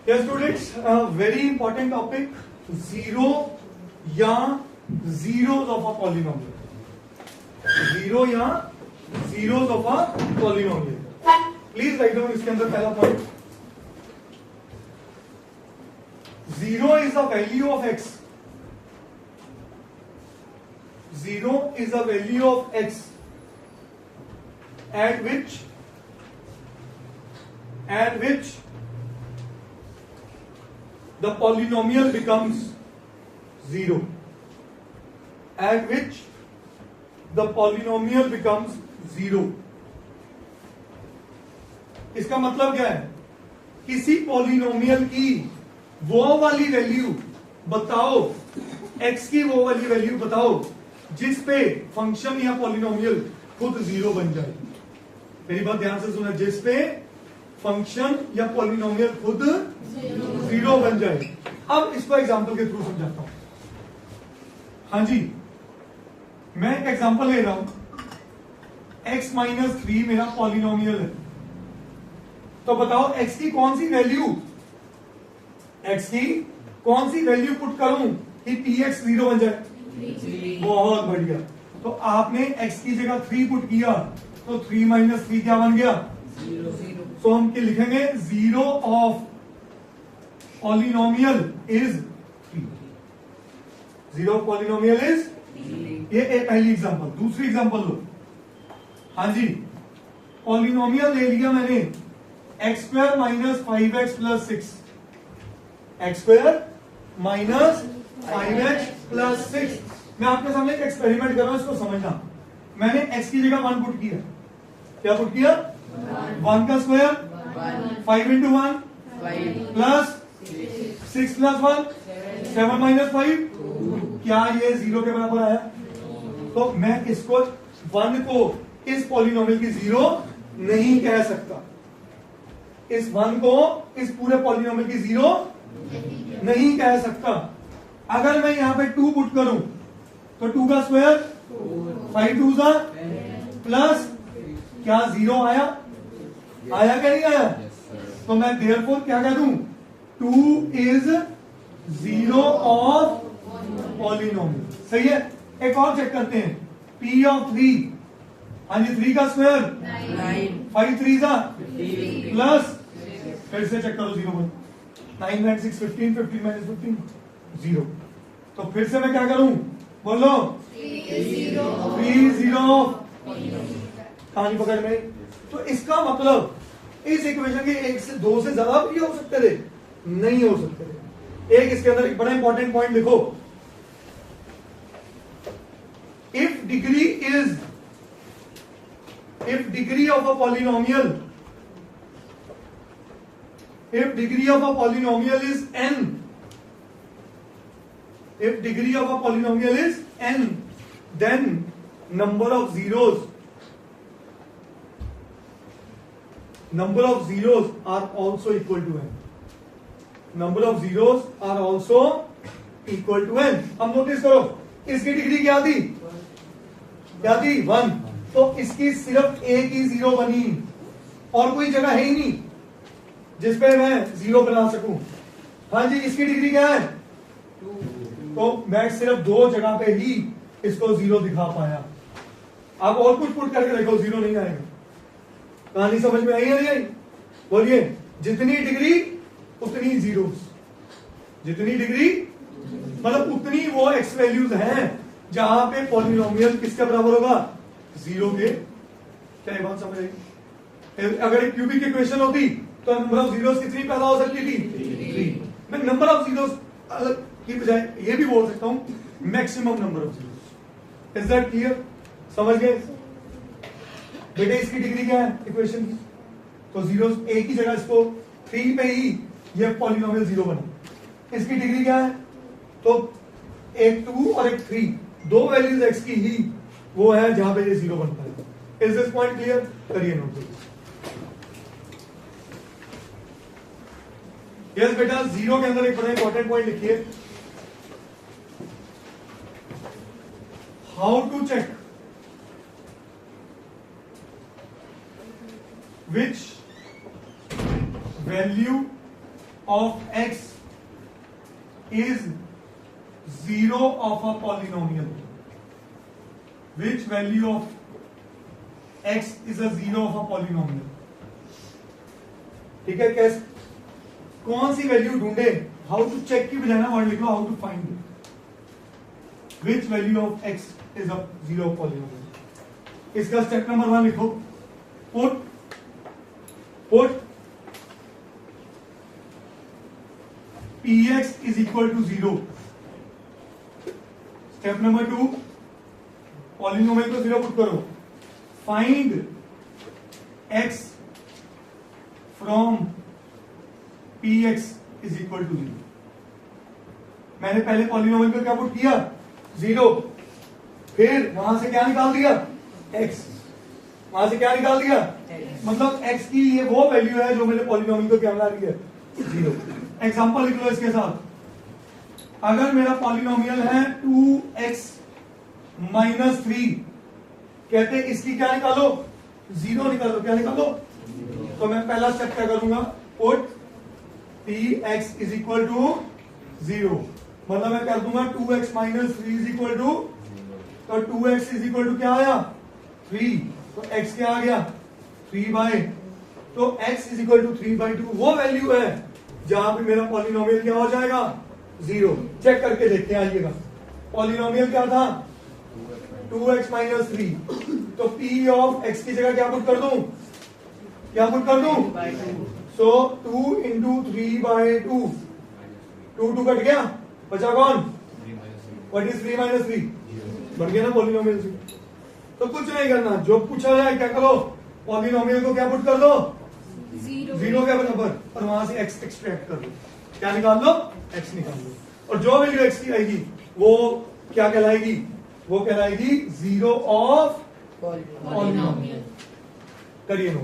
Yes students, very important topic, zero या zeros of a polynomial. Zero या zeros of a polynomial. Please write down इसके अंदर पहला point. Zero is the value of x. Zero is the value of x at which the polynomial becomes zero. At which the polynomial becomes zero. इसका मतलब क्या है? किसी polynomial की वो वाली वैल्यू बताओ, x की वो वाली वैल्यू बताओ जिस पे फंक्शन या पॉलिनोमियल खुद जीरो बन जाए. मेरी बात ध्यान से सुना, जिस पे फंक्शन या पॉलिनोमियल खुद जीरो बन जाए. अब इसको एग्जांपल के थ्रू समझाता हूं. हाँ जी, मैं एक एग्जांपल ले रहा हूं. x माइनस 3 मेरा पॉलिनोमियल है. तो बताओ x की कौन सी वैल्यू पुट करूं कि px जीरो बन जाए. बहुत बढ़िया. तो आपने x की जगह 3 पुट किया तो 3 माइनस 3 क्या बन गया? तो हम क्या लिखेंगे? Zero of polynomial is 3. Zero of polynomial is, ये एक पहली एग्जांपल. दूसरी एग्जांपल लो. हाँ जी, पॉलिनोमियल ले लिया मैंने x square minus 5x plus 6. X square minus 5x plus 6. मैं आपके सामने एक एक्सपेरिमेंट कर रहा हूं, इसको समझना. मैंने x की जगह 1 पुट किया. क्या पुट किया? 1 का square 5 into 1 plus 6 plus 1 7 minus 5. क्या ये जीरो के बराबर आया? तो मैं इसको 1 को इस पॉलिनोमियल की जीरो नहीं कह सकता. इस 1 को इस पूरे पॉलिनोमियल की जीरो नहीं कह सकता. अगर मैं यहां पे 2 पुट करूं तो 2 का स्क्वायर 5 2 सा प्लस, क्या जीरो आया? आया क्या नहीं आया? तो मैं देयरफॉर क्या कह दूं? 2 इज जीरो ऑफ पॉलिनोमियल. सही है. एक और चेक करते हैं. P of 3. हाँ जी, 3 का स्क्वायर 5 3 सा प्लस, फिर से चेक करो. 0 9 9 6 15 15 माइनस 15 0. तो फिर से मैं क्या करूं? बोलो. 3 जीरो कहानी पकड़ में. तो इसका मतलब इस इक्वेशन के 1 से 2 से ज्यादा भी हो सकते थे? नहीं हो सकते थे. एक इसके अंदर एक बड़ा इंपॉर्टेंट पॉइंट लिखो. If degree of a polynomial is n, then number of zeros are also equal to n. Number of zeros are also equal to n. अब नोटिस करो, इसकी डिग्री क्या थी? 1. तो इसकी सिर्फ एक ही जीरो बनी और कोई जगह है ही नहीं जिसपे मैं जीरो बना सकूं. हाँ जी, इसकी डिग्री क्या है? 2. तो मैं सिर्फ 2 जगह पे ही इसको जीरो दिखा पाया. आप और कुछ पुट करके देखो, जीरो नहीं आएगा. कहानी समझ में आई या नहीं आई? बोलिए. जितनी डिग्री उतनी जीरो. जितनी डिग्री मतलब उतनी वो एक्स वैल्यूज हैं जहां पे पॉलिनोमियल किसके बराबर होगा? जीरो के. क्या ये बात समझ आई? अगर एक क्यूबिक इक्वेशन होती तो नंबर ऑफ जीरोस कितनी पैदा हो सकती थी? 3. मैं नंबर ऑफ जीरोस की बजाय ये भी बोल सकता हूं maximum number of zeros. Is that clear? समझ गए बेटे? इसकी डिग्री क्या है इक्वेशन की? तो जीरोस एक ही जगह, इसको 3 पे ही ये पॉलिनोमियल जीरो बना. इसकी डिग्री क्या है? तो एक 2 और एक 3, 2 वैल्यूज एक्स की ही वो है जहां पे ये जीरो बनता है. Is this point clear? करिए नोट. यस बेटा, जीरो के अंदर एक बड़ा इंपॉर्टेंट पॉइंट लिखिए. How to check which value of x is zero of a polynomial. Which value of x is a zero of a polynomial? ठीक है, कैसे कौन सी वैल्यू ढूंढे? हाउ टू चेक की बजाय ना वर्ड लिख लो how to find which value of x is a zero polynomial. इसका स्टेप नंबर 1 लिखो. Put px is equal to 0. Step number 2 polynomial को 0 पुट करो. Find x from px is equal to 0. मैंने पहले पॉलिनोमियल को क्या पुट किया? 0. फिर वहां से क्या निकाल दिया? x. वहां से क्या निकाल दिया? मतलब x की ये वो वैल्यू है जो मेरे पॉलिनोमियल को क्या बना रही है? 0. एग्जांपल लिख लो इसके साथ. अगर मेरा पॉलिनोमियल है 2x माइनस 3, कहते इसकी क्या निकालो? 0 निकालो. क्या निकालो? तो मैं पहला स्टेप क्या करूंगा? Put px is equal to 0. मतलब मैं कर दूंगा 2x minus 3 is equal to, तो 2x इज इक्वल टू क्या आया? 3. तो x क्या आ गया? 3/, तो x इज इक्वल टू 3/2 वो वैल्यू है जहां पे मेरा पॉलिनोमियल क्या हो जाएगा? 0. चेक करके देखते हैं. आइएगा, पॉलिनोमियल क्या था? 2x minus 3. तो p ऑफ x की जगह क्या पुट कर दूं? क्या पुट कर दूं? सो 2 इंटू 3/2. 2 कट गया, बचा कौन? What is 3 minus 3? बन गया ना पॉलिनोमियल से. तो कुछ नहीं करना, जो पूछा जाए क्या करो? पॉलिनोमियल को क्या पुट कर दो? 0 के बराबर, और वहां से x एक्सट्रैक्ट कर लो. क्या निकाल लो? x निकाल लो. और जो वैल्यू x की आएगी वो क्या कहलाएगी? वो कहलाएगी 0 ऑफ पॉलिनोमियल. करिए नो.